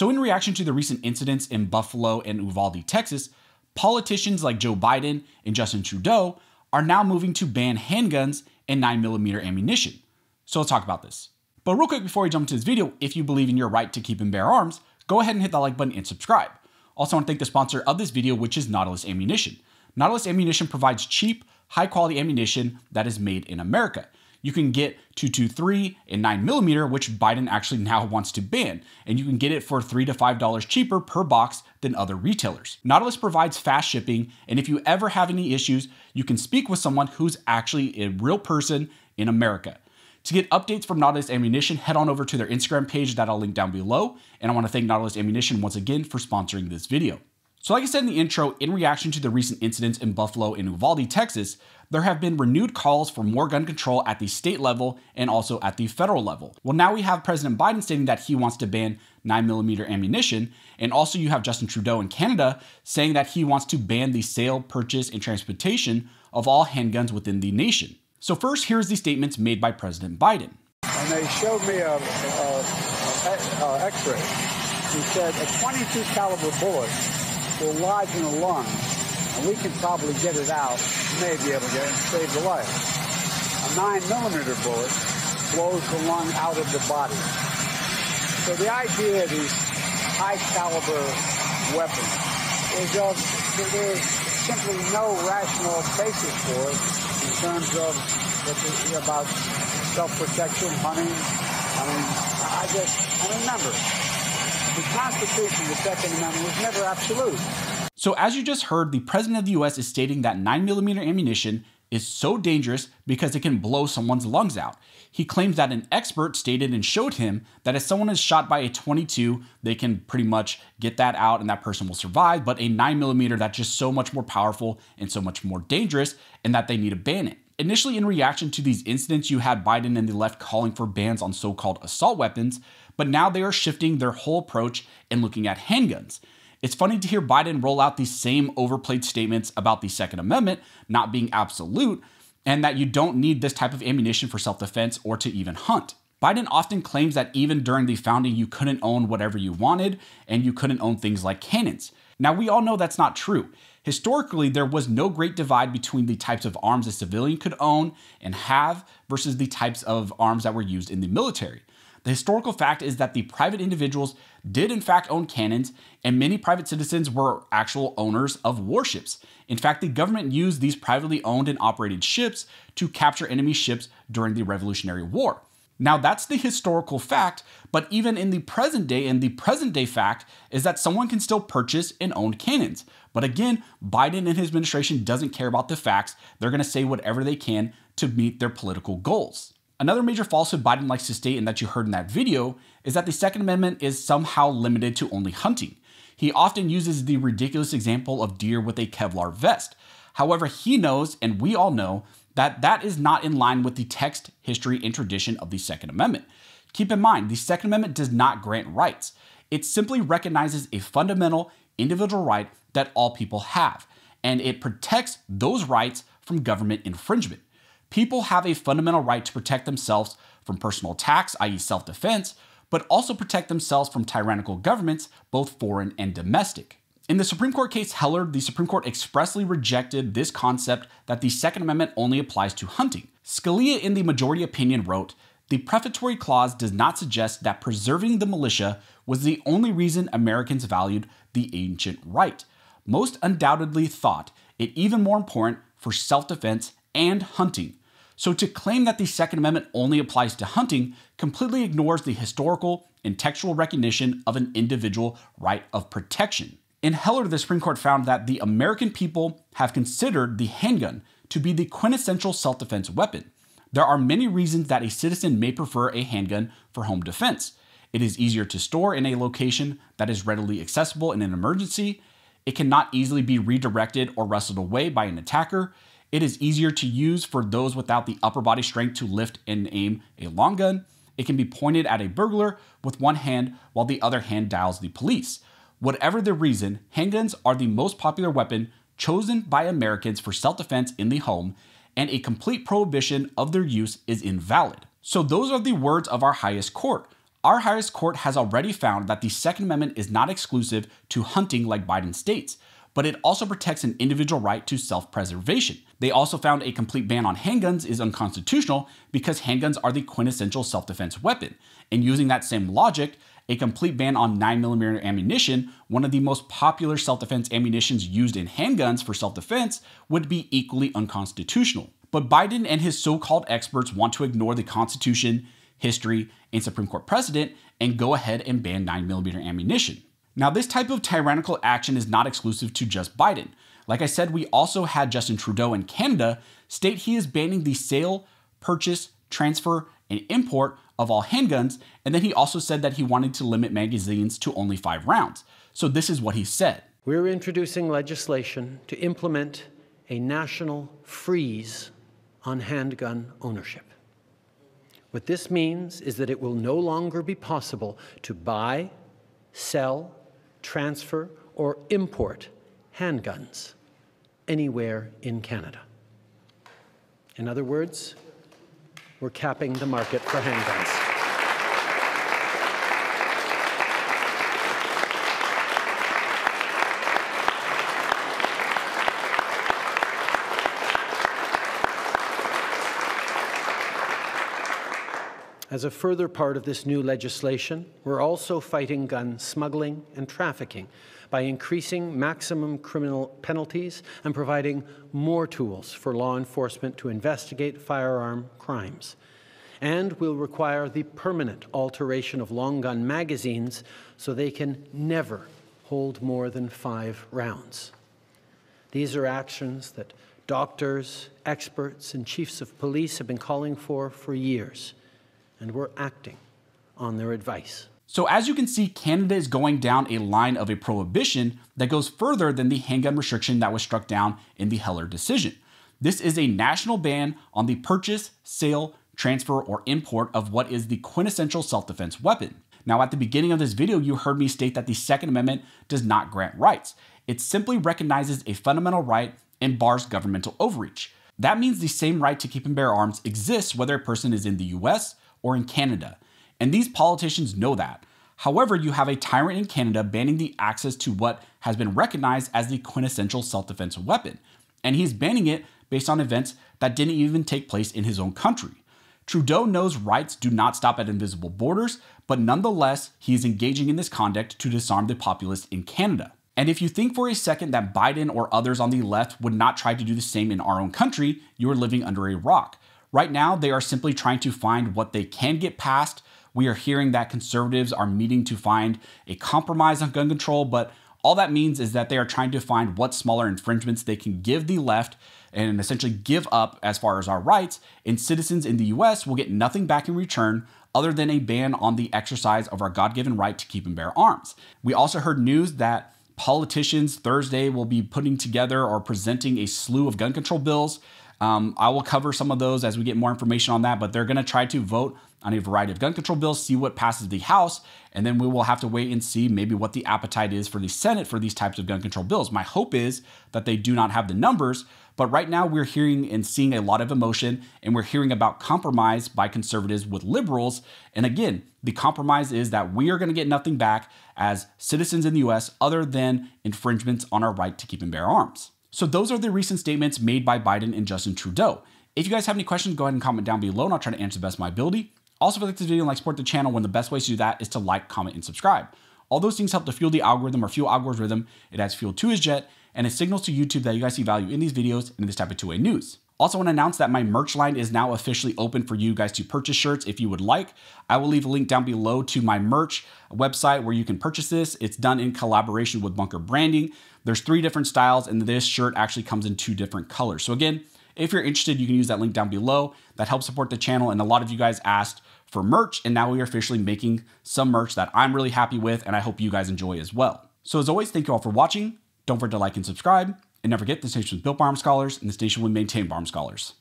So in reaction to the recent incidents in Buffalo and Uvalde, Texas, politicians like Joe Biden and Justin Trudeau are now moving to ban handguns and 9mm ammunition. So let's talk about this. But real quick before we jump into this video, if you believe in your right to keep and bear arms, go ahead and hit that like button and subscribe. Also, I want to thank the sponsor of this video, which is Nautilus Ammunition. Nautilus Ammunition provides cheap, high-quality ammunition that is made in America. You can get 223 and 9mm, which Biden actually now wants to ban, and you can get it for $3 to $5 cheaper per box than other retailers. Nautilus provides fast shipping, and if you ever have any issues, you can speak with someone who's actually a real person in America. To get updates from Nautilus Ammunition, head on over to their Instagram page that I'll link down below, and I want to thank Nautilus Ammunition once again for sponsoring this video. So like I said in the intro, in reaction to the recent incidents in Buffalo and Uvalde, Texas, there have been renewed calls for more gun control at the state level and also at the federal level. Well, now we have President Biden stating that he wants to ban 9mm ammunition, and also you have Justin Trudeau in Canada saying that he wants to ban the sale, purchase, and transportation of all handguns within the nation. So first, here's the statements made by President Biden. And they showed me a x-ray. He said a .22 caliber bullet will lodge in a lung, and we can probably get it out, may be able to get it and save the life. A 9mm bullet blows the lung out of the body. So the idea of these high caliber weapons is there's simply no rational basis for it in terms of about self-protection, hunting. Remember, the Constitution, the Second Amendment, was never absolute. So as you just heard, the President of the US is stating that 9mm ammunition is so dangerous because it can blow someone's lungs out. He claims that an expert stated and showed him that if someone is shot by a .22, they can pretty much get that out and that person will survive, but a 9mm, that's just so much more powerful and so much more dangerous, and that they need to ban it. Initially, in reaction to these incidents, you had Biden and the left calling for bans on so-called assault weapons, but now they are shifting their whole approach and looking at handguns. It's funny to hear Biden roll out these same overplayed statements about the Second Amendment not being absolute, and that you don't need this type of ammunition for self-defense or to even hunt. Biden often claims that even during the founding, you couldn't own whatever you wanted, and you couldn't own things like cannons. Now, we all know that's not true. Historically, there was no great divide between the types of arms a civilian could own and have versus the types of arms that were used in the military. The historical fact is that the private individuals did in fact own cannons, and many private citizens were actual owners of warships. In fact, the government used these privately owned and operated ships to capture enemy ships during the Revolutionary War. Now that's the historical fact, but even in the present day, and the present day fact is that someone can still purchase and own cannons. But again, Biden and his administration doesn't care about the facts. They're going to say whatever they can to meet their political goals. Another major falsehood Biden likes to state, and that you heard in that video, is that the Second Amendment is somehow limited to only hunting. He often uses the ridiculous example of deer with a Kevlar vest. However, he knows, and we all know, that that is not in line with the text, history, and tradition of the Second Amendment. Keep in mind, the Second Amendment does not grant rights. It simply recognizes a fundamental individual right that all people have, and it protects those rights from government infringement. People have a fundamental right to protect themselves from personal attacks, i.e. self-defense, but also protect themselves from tyrannical governments, both foreign and domestic. In the Supreme Court case Heller, the Supreme Court expressly rejected this concept that the Second Amendment only applies to hunting. Scalia, in the majority opinion, wrote, "The prefatory clause does not suggest that preserving the militia was the only reason Americans valued the ancient right. Most undoubtedly thought it even more important for self-defense and hunting. So to claim that the Second Amendment only applies to hunting completely ignores the historical and textual recognition of an individual right of protection." In Heller, the Supreme Court found that the American people have considered the handgun to be the quintessential self-defense weapon. There are many reasons that a citizen may prefer a handgun for home defense. It is easier to store in a location that is readily accessible in an emergency. It cannot easily be redirected or wrestled away by an attacker. It is easier to use for those without the upper body strength to lift and aim a long gun. It can be pointed at a burglar with one hand while the other hand dials the police. Whatever the reason, handguns are the most popular weapon chosen by Americans for self-defense in the home, and a complete prohibition of their use is invalid. So those are the words of our highest court. Our highest court has already found that the Second Amendment is not exclusive to hunting like Biden states, but it also protects an individual right to self-preservation. They also found a complete ban on handguns is unconstitutional because handguns are the quintessential self-defense weapon. And using that same logic, a complete ban on 9mm ammunition, one of the most popular self-defense ammunitions used in handguns for self-defense, would be equally unconstitutional. But Biden and his so-called experts want to ignore the Constitution, history, and Supreme Court precedent and go ahead and ban 9mm ammunition. Now, this type of tyrannical action is not exclusive to just Biden. Like I said, we also had Justin Trudeau in Canada state he is banning the sale, purchase, transfer, and import of all handguns, and then he also said that he wanted to limit magazines to only 5 rounds. So this is what he said. We're introducing legislation to implement a national freeze on handgun ownership. What this means is that it will no longer be possible to buy, sell, transfer, or import handguns anywhere in Canada. In other words, we're capping the market for handguns. As a further part of this new legislation, we're also fighting gun smuggling and trafficking by increasing maximum criminal penalties and providing more tools for law enforcement to investigate firearm crimes. And we'll require the permanent alteration of long gun magazines so they can never hold more than 5 rounds. These are actions that doctors, experts, and chiefs of police have been calling for years, and we're acting on their advice. So as you can see, Canada is going down a line of a prohibition that goes further than the handgun restriction that was struck down in the Heller decision. This is a national ban on the purchase, sale, transfer, or import of what is the quintessential self-defense weapon. Now, at the beginning of this video, you heard me state that the Second Amendment does not grant rights. It simply recognizes a fundamental right and bars governmental overreach. That means the same right to keep and bear arms exists whether a person is in the US or in Canada. And these politicians know that. However, you have a tyrant in Canada banning the access to what has been recognized as the quintessential self-defense weapon. And he's banning it based on events that didn't even take place in his own country. Trudeau knows rights do not stop at invisible borders, but nonetheless, he is engaging in this conduct to disarm the populace in Canada. And if you think for a second that Biden or others on the left would not try to do the same in our own country, you are living under a rock. Right now, they are simply trying to find what they can get past. We are hearing that conservatives are meeting to find a compromise on gun control, but all that means is that they are trying to find what smaller infringements they can give the left and essentially give up as far as our rights, and citizens in the US will get nothing back in return other than a ban on the exercise of our God-given right to keep and bear arms. We also heard news that politicians Thursday will be putting together or presenting a slew of gun control bills. I will cover some of those as we get more information on that, but they're going to try to vote on a variety of gun control bills, see what passes the House, and then we will have to wait and see maybe what the appetite is for the Senate for these types of gun control bills. My hope is that they do not have the numbers, but right now we're hearing and seeing a lot of emotion, and we're hearing about compromise by conservatives with liberals. And again, the compromise is that we are going to get nothing back as citizens in the US other than infringements on our right to keep and bear arms. So those are the recent statements made by Biden and Justin Trudeau. If you guys have any questions, go ahead and comment down below and I'll try to answer the best of my ability. Also, if you like this video and like support the channel, one of the best ways to do that is to like, comment, and subscribe. All those things help to fuel the algorithm or fuel algorithm. It adds fuel to his jet and it signals to YouTube that you guys see value in these videos and this type of two-way news. Also want to announce that my merch line is now officially open for you guys to purchase shirts if you would like. I will leave a link down below to my merch website where you can purchase this. It's done in collaboration with Bunker Branding. There's 3 different styles and this shirt actually comes in 2 different colors. So again, if you're interested, you can use that link down below. That helps support the channel, and a lot of you guys asked for merch, and now we are officially making some merch that I'm really happy with, and I hope you guys enjoy as well. So as always, thank you all for watching. Don't forget to like and subscribe, and never forget, this nation was built by armed scholars, and this nation will maintain by armed scholars.